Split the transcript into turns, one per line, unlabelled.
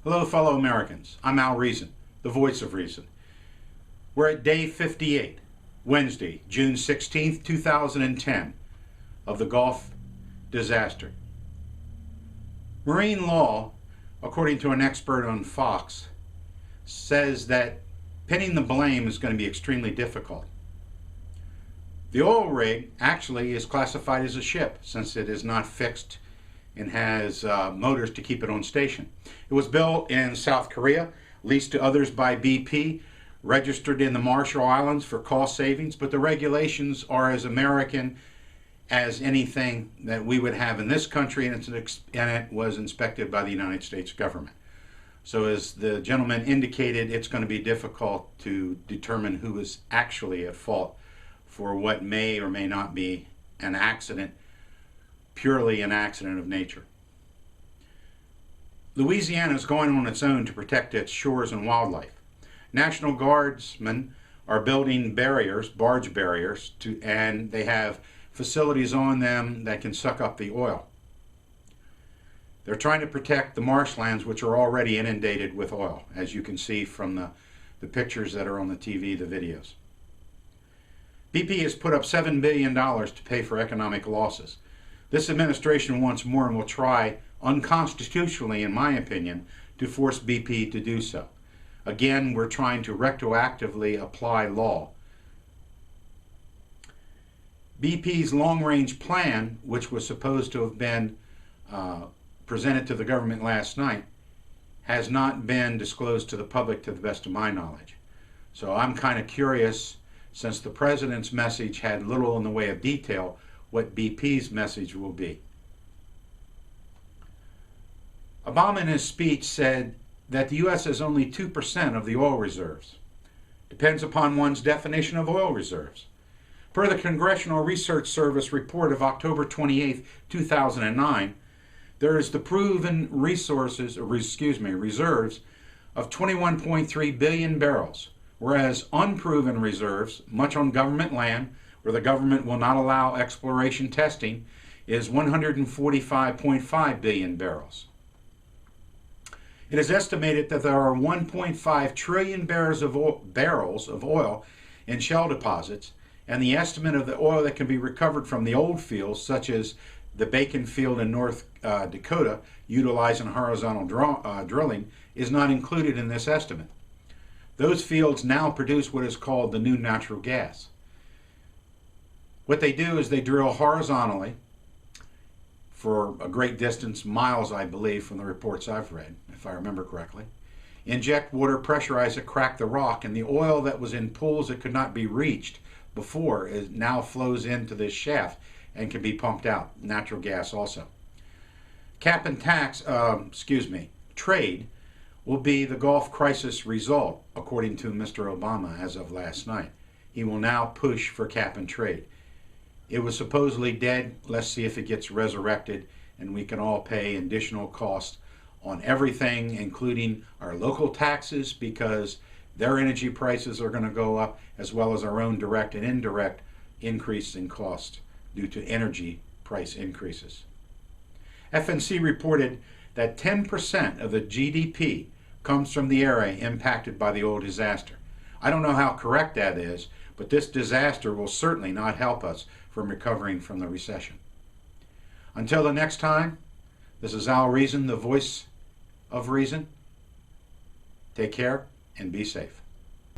Hello, fellow Americans. I'm Al Reason, the voice of reason. We're at day 58, Wednesday, June 16th, 2010, of the Gulf disaster. Marine law, according to an expert on Fox, says that pinning the blame is going to be extremely difficult. The oil rig actually is classified as a ship since it is not fixed and has motors to keep it on station. It was built in South Korea, leased to others by BP, registered in the Marshall Islands for cost savings, but the regulations are as American as anything that we would have in this country, and it was inspected by the United States government. So as the gentleman indicated, it's going to be difficult to determine who is actually at fault for what may or may not be an accident, purely an accident of nature. Louisiana is going on its own to protect its shores and wildlife. National Guardsmen are building barriers, barge barriers, and they have facilities on them that can suck up the oil. They're trying to protect the marshlands, which are already inundated with oil, as you can see from the pictures that are on the TV, the videos. BP has put up $7 billion to pay for economic losses. This administration wants more and will try, unconstitutionally in my opinion, to force BP to do so. Again, we're trying to retroactively apply law. BP's long-range plan, which was supposed to have been presented to the government last night, has not been disclosed to the public to the best of my knowledge. So I'm kind of curious, since the president's message had little in the way of detail, what BP's message will be. Obama in his speech said that the U.S. has only 2% of the oil reserves. Depends upon one's definition of oil reserves. Per the Congressional Research Service report of October 28, 2009, there is the proven reserves of 21.3 billion barrels, whereas unproven reserves, much on government land, where the government will not allow exploration testing, is 145.5 billion barrels. It is estimated that there are 1.5 trillion barrels of oil in shale deposits, and the estimate of the oil that can be recovered from the old fields, such as the Bacon Field in North Dakota, utilizing horizontal drilling, is not included in this estimate. Those fields now produce what is called the new natural gas. What they do is they drill horizontally for a great distance, miles I believe from the reports I've read, if I remember correctly, inject water, pressurize it, crack the rock, and the oil that was in pools that could not be reached before now flows into this shaft and can be pumped out, natural gas also. Cap and trade will be the Gulf crisis result, according to Mr. Obama as of last night. He will now push for cap and trade. It was supposedly dead. Let's see if it gets resurrected and we can all pay additional costs on everything, including our local taxes, because their energy prices are going to go up, as well as our own direct and indirect increase in cost due to energy price increases. FNC reported that 10% of the GDP comes from the area impacted by the oil disaster. I don't know how correct that is, but this disaster will certainly not help us from recovering from the recession. Until the next time, this is Al Reason, the voice of reason. Take care and be safe.